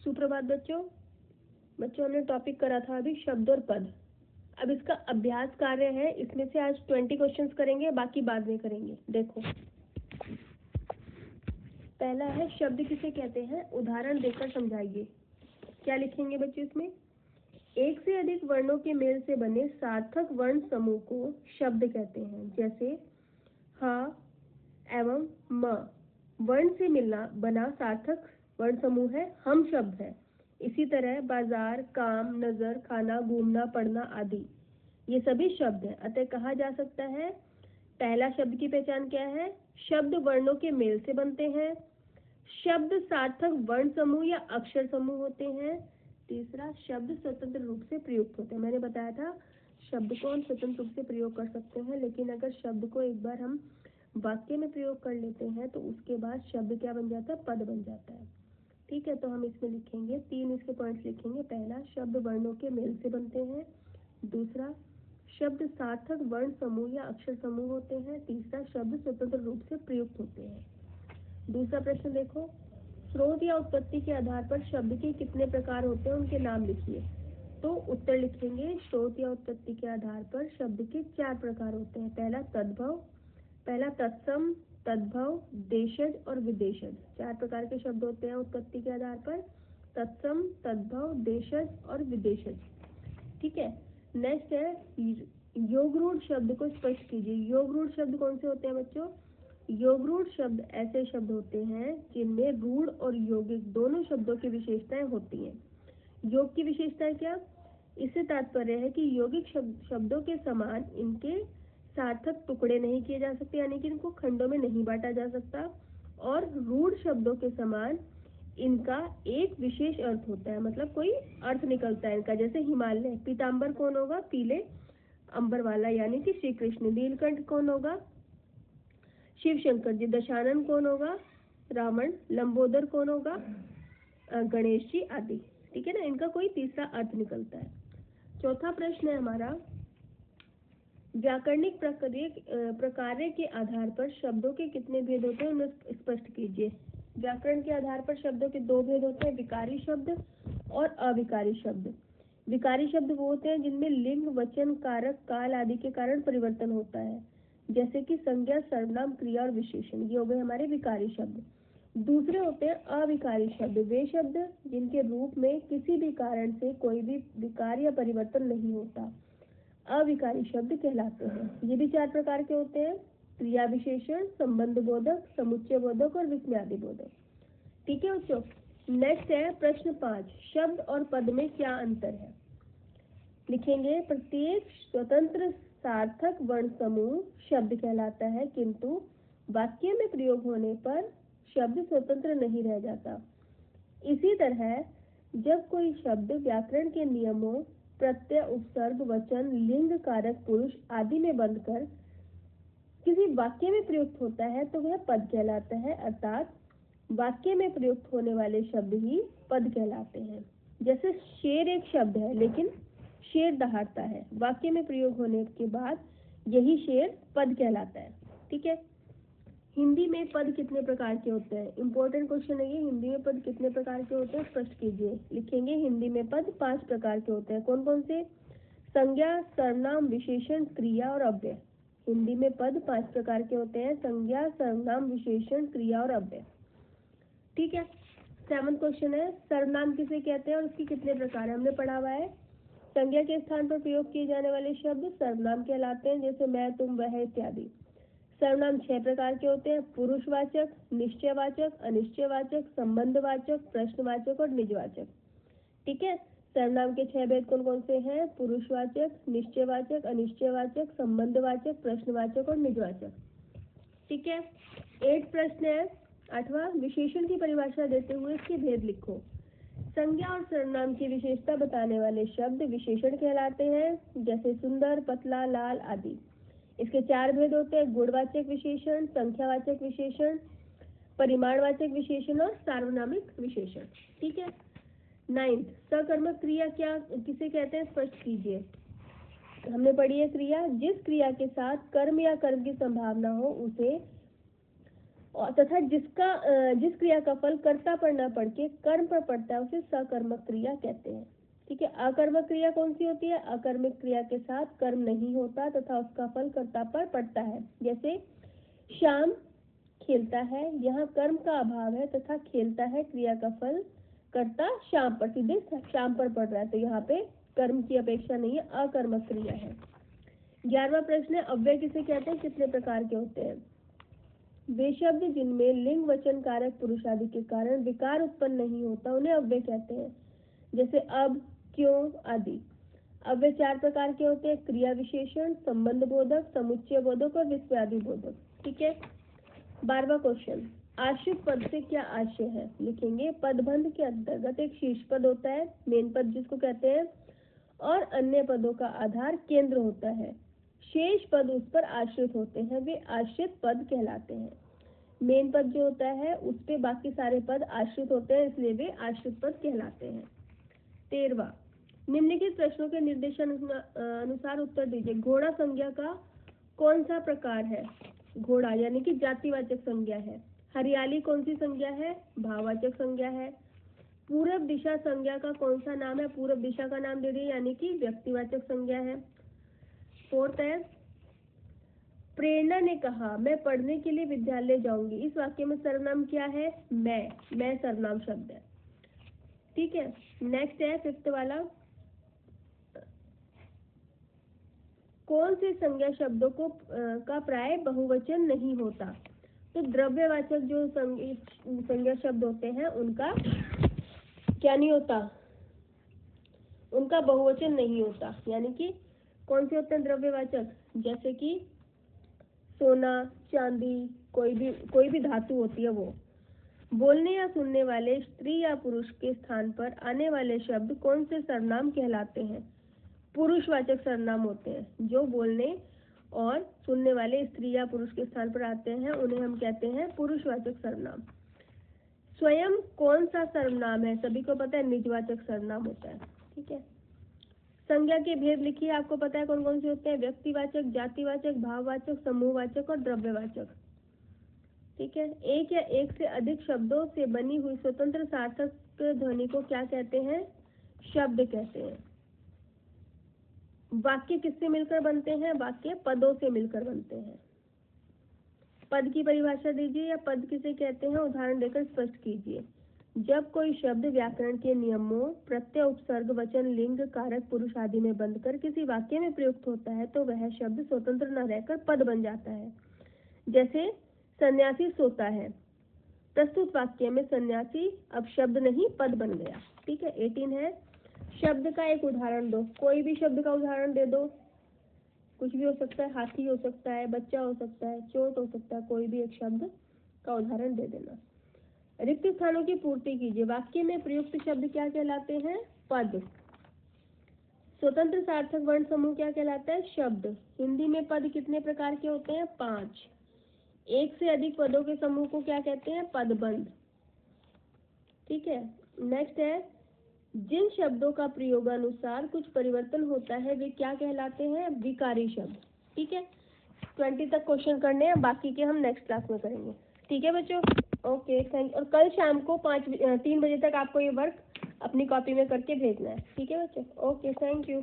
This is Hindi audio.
सुप्रभात बच्चों। हमने टॉपिक करा था अभी शब्द और पद। अब इसका अभ्यास कार्य है, इसमें से आज 20 क्वेश्चंस करेंगे, बाकी बाद में करेंगे। देखो, पहला है शब्द किसे कहते हैं, उदाहरण देकर समझाइए। क्या लिखेंगे बच्चों इसमें? एक से अधिक वर्णों के मेल से बने सार्थक वर्ण समूह को शब्द कहते हैं। जैसे ह एवं म वर्ण से मिलना बना सार्थक वर्ण समूह है, हम शब्द है। इसी तरह बाजार, काम, नजर, खाना, घूमना, पढ़ना आदि ये सभी शब्द हैं। अतः कहा जा सकता है, पहला शब्द की पहचान क्या है? शब्द वर्णों के मेल से बनते हैं। शब्द सार्थक वर्ण समूह या अक्षर समूह होते हैं। तीसरा, शब्द स्वतंत्र रूप से प्रयुक्त होते हैं। मैंने बताया था शब्द को हम स्वतंत्र रूप से प्रयोग कर सकते हैं, लेकिन अगर शब्द को एक बार हम वाक्य में प्रयोग कर लेते हैं तो उसके बाद शब्द क्या बन जाता है? पद बन जाता है। ठीक है, तो हम इसमें लिखेंगे 3 इसके पॉइंट्स लिखेंगे। पहला, शब्द वर्णों के मेल से बनते हैं। दूसरा, शब्द सार्थक वर्ण समूह या अक्षर समूह होते हैं। तीसरा, शब्द स्वतंत्र रूप से प्रयुक्त होते हैं। दूसरा प्रश्न देखो, स्रोत या उत्पत्ति के आधार पर शब्द के कितने प्रकार होते हैं, उनके नाम लिखिए। तो उत्तर लिखेंगे, स्रोत या उत्पत्ति के आधार पर शब्द के 4 प्रकार होते हैं। पहला तत्सम, तद्भव, देशज और विदेशज। 4 प्रकार के शब्द होते हैं उत्पत्ति के आधार पर, तत्सम, तद्भव, देशज और विदेशज। ठीक है, नेक्स्ट है योगरूढ़ शब्द को स्पष्ट कीजिए। योगरूढ़ शब्द कौन से होते हैं बच्चों? योगरूढ़ शब्द ऐसे शब्द होते हैं जिनमें रूढ़ और यौगिक दोनों शब्दों की विशेषताएं होती हैं। योग की विशेषताएं क्या? इससे तात्पर्य है कि यौगिक शब्दों के समान इनके सार्थक टुकड़े नहीं किए जा सकते, यानी कि इनको खंडों में नहीं बांटा जा सकता। और रूढ़ शब्दों के समान इनका एक विशेष अर्थ होता है, मतलब कोई अर्थ निकलता है इनका। जैसे हिमालय, पीताम्बर कौन होगा? पीले अंबर वाला, यानी कि श्री कृष्ण। नीलकंठ कौन होगा? शिव शंकर जी। दशानन कौन होगा? रावण। लंबोदर कौन होगा? गणेश जी आदि। ठीक है ना, इनका कोई तीसरा अर्थ निकलता है। चौथा प्रश्न है हमारा, व्याकरणिक प्रकार्य के आधार पर शब्दों के कितने भेद होते हैं, उन्हें स्पष्ट कीजिए। व्याकरण के आधार पर शब्दों के 2 भेद होते हैं, विकारी शब्द और अविकारी शब्द। विकारी शब्द वो होते हैं जिनमें लिंग, वचन, कारक, काल आदि के कारण परिवर्तन होता है, जैसे कि संज्ञा, सर्वनाम, क्रिया और विशेषण। ये हो गए हमारे विकारी शब्द। दूसरे होते हैं अविकारी शब्द, वे शब्द जिनके रूप में किसी भी कारण से कोई भी विकार या परिवर्तन नहीं होता, अविकारी शब्द कहलाते हैं। ये भी 4 प्रकार के होते हैं, क्रिया विशेषण, संबंध बोधक, समुच्चय बोधक और विस्मयादि बोधक। ठीक है बच्चों, नेक्स्ट है प्रश्न 5, शब्द और पद में क्या अंतर है। लिखेंगे, प्रत्येक स्वतंत्र सार्थक वर्ण समूह शब्द कहलाता है, किंतु वाक्य में प्रयोग होने पर शब्द स्वतंत्र नहीं रह जाता। इसी तरह जब कोई शब्द व्याकरण के नियमों, प्रत्यय, उपसर्ग, वचन, लिंग, कारक, पुरुष आदि में बंधकर किसी वाक्य में प्रयुक्त होता है तो वह पद कहलाता है, अर्थात वाक्य में प्रयुक्त होने वाले शब्द ही पद कहलाते हैं। जैसे शेर एक शब्द है, लेकिन शेर दहाड़ता है, वाक्य में प्रयोग होने के बाद यही शेर पद कहलाता है। ठीक है, हिंदी में पद कितने प्रकार के होते हैं? इंपॉर्टेंट क्वेश्चन है ये, हिंदी में पद कितने प्रकार के होते हैं, स्पष्ट कीजिए। लिखेंगे, हिंदी में पद 5 प्रकार के होते हैं। कौन कौन से? संज्ञा, सर्वनाम, विशेषण, क्रिया और अव्यय। हिंदी में पद 5 प्रकार के होते हैं, संज्ञा, सर्वनाम, विशेषण, क्रिया और अव्यय। ठीक है, 7वां क्वेश्चन है, सर्वनाम किसे कहते हैं और उसके कितने प्रकार है? हमने पढ़ा हुआ है, संज्ञा के स्थान पर प्रयोग किए जाने वाले शब्द सर्वनाम कहलाते हैं, जैसे मैं, तुम, वह इत्यादि। सर्वनाम 6 प्रकार के होते हैं, पुरुषवाचक, निश्चयवाचक, अनिश्चयवाचक, संबंधवाचक, प्रश्नवाचक और निजवाचक। ठीक है, सर्वनाम के 6 भेद कौन कौन से हैं? पुरुषवाचक, निश्चयवाचक, अनिश्चयवाचक, संबंधवाचक, प्रश्नवाचक और निजवाचक। ठीक है, 8 प्रश्न है 8वां, विशेषण की परिभाषा देते हुए इसके भेद लिखो। संज्ञा और सर्वनाम की विशेषता बताने वाले शब्द विशेषण कहलाते हैं, जैसे सुंदर, पतला, लाल आदि। इसके 4 भेद होते हैं, गुणवाचक विशेषण, संख्यावाचक विशेषण, परिमाणवाचक विशेषण और सार्वनामिक विशेषण। ठीक है, 9th, सकर्मक क्रिया क्या किसे कहते हैं, स्पष्ट कीजिए। हमने पढ़ी है क्रिया, जिस क्रिया के साथ कर्म या कर्म की संभावना हो उसे और तथा जिस क्रिया का फल कर्ता पर न पड़ के कर्म पर पड़ता है उसे सकर्मक क्रिया कहते हैं। ठीक है, अकर्मक क्रिया कौन सी होती है? अकर्मक क्रिया के साथ कर्म नहीं होता तथा उसका फल कर्ता पर पड़ता है। जैसे श्याम खेलता है, यहाँ कर्म का अभाव है तथा खेलता है क्रिया का फल कर्ता श्याम पर, सीधे श्याम पर पड़ रहा है, तो यहाँ पे कर्म की अपेक्षा नहीं है, अकर्मक क्रिया है। 11वां प्रश्न है, अव्यय किसे कहते हैं, कितने प्रकार के होते हैं? वे शब्द जिनमें लिंग वचन कारक पुरुष आदि के कारण विकार उत्पन्न नहीं होता उन्हें अव्यय कहते हैं। जैसे अब, क्यों आदि। अव्यय 4 प्रकार के होते हैं, क्रिया विशेषण, संबंध बोधक, समुच्चय बोधक और विषयादि बोधक। ठीक है। 12वां क्वेश्चन, आश्रित पद से क्या आशय है? लिखेंगे, पदबंध के अंतर्गत एक शीर्ष पद होता है, मेन पद जिसको कहते हैं, और अन्य पदों का आधार केंद्र होता है। शेष पद उस पर आश्रित होते हैं, वे आश्रित पद कहलाते हैं। मेन पद जो होता है उस पे बाकी सारे पद आश्रित होते हैं, इसलिए वे आश्रित पद कहलाते हैं। 13वां, निम्नलिखित प्रश्नों के निर्देशन अनुसार उत्तर दीजिए। घोड़ा संज्ञा का कौन सा प्रकार है? घोड़ा यानी कि जातिवाचक संज्ञा है। हरियाली कौन सी संज्ञा है? भाववाचक संज्ञा है। पूरब दिशा संज्ञा का कौन सा नाम है? पूरब दिशा का नाम दे दिए, यानी कि व्यक्तिवाचक संज्ञा है। 4th है, प्रेरणा ने कहा मैं पढ़ने के लिए विद्यालय जाऊंगी। इस वाक्य में सर्वनाम क्या है? मैं सर्वनाम शब्द है। ठीक है। नेक्स्ट है 5th वाला, कौन से संज्ञा शब्दों को का प्राय बहुवचन नहीं होता? तो द्रव्यवाचक जो संज्ञा शब्द होते हैं उनका क्या नहीं होता? उनका बहुवचन नहीं होता। यानी कि कौन से होते हैं द्रव्यवाचक? जैसे कि सोना, चांदी, कोई भी धातु होती है वो। बोलने या सुनने वाले स्त्री या पुरुष के स्थान पर आने वाले शब्द कौन से सर्वनाम कहलाते हैं? पुरुषवाचक सर्वनाम होते हैं। जो बोलने और सुनने वाले स्त्री या पुरुष के स्थान पर आते हैं उन्हें हम कहते हैं पुरुषवाचक सर्वनाम। स्वयं कौन सा सर्वनाम है? सभी को पता है, निजवाचक सर्वनाम होता है। ठीक है। संज्ञा के भेद लिखिए, आपको पता है कौन कौन से होते हैं? व्यक्तिवाचक, जातिवाचक, भाववाचक, समूहवाचक और द्रव्यवाचक। ठीक है। एक या एक से अधिक शब्दों से बनी हुई स्वतंत्र सार्थक ध्वनि को क्या कहते हैं? शब्द कहते हैं। वाक्य किससे मिलकर बनते हैं? वाक्य पदों से मिलकर बनते हैं। पद की परिभाषा दीजिए, या पद किसे कहते हैं उदाहरण देकर स्पष्ट कीजिए। जब कोई शब्द व्याकरण के नियमों प्रत्यय, उपसर्ग, वचन, लिंग, कारक, पुरुष आदि में बंधकर किसी वाक्य में प्रयुक्त होता है तो वह शब्द स्वतंत्र न रहकर पद बन जाता है। जैसे सन्यासी सोता है, प्रस्तुत वाक्य में सन्यासी अब शब्द नहीं पद बन गया। ठीक है। 18 है, शब्द का एक उदाहरण दो। कोई भी शब्द का उदाहरण दे दो, कुछ भी हो सकता है, हाथी हो सकता है, बच्चा हो सकता है, चोट हो सकता है, कोई भी एक शब्द का उदाहरण दे देना। रिक्त स्थानों की पूर्ति कीजिए। वाक्य में प्रयुक्त शब्द क्या कहलाते हैं? पद। स्वतंत्र सार्थक वर्ण समूह क्या कहलाता है? शब्द। हिंदी में पद कितने प्रकार के होते हैं? 5। एक से अधिक पदों के समूह को क्या कहते हैं? पदबंध। ठीक है। नेक्स्ट है, जिन शब्दों का प्रयोगानुसार कुछ परिवर्तन होता है वे क्या कहलाते हैं? विकारी शब्द। ठीक है। 20 तक क्वेश्चन करने हैं, बाकी के हम नेक्स्ट क्लास में करेंगे। ठीक है बच्चों, ओके थैंक। और कल शाम को 3 बजे तक आपको ये वर्क अपनी कॉपी में करके भेजना है। ठीक है बच्चों, ओके थैंक यू।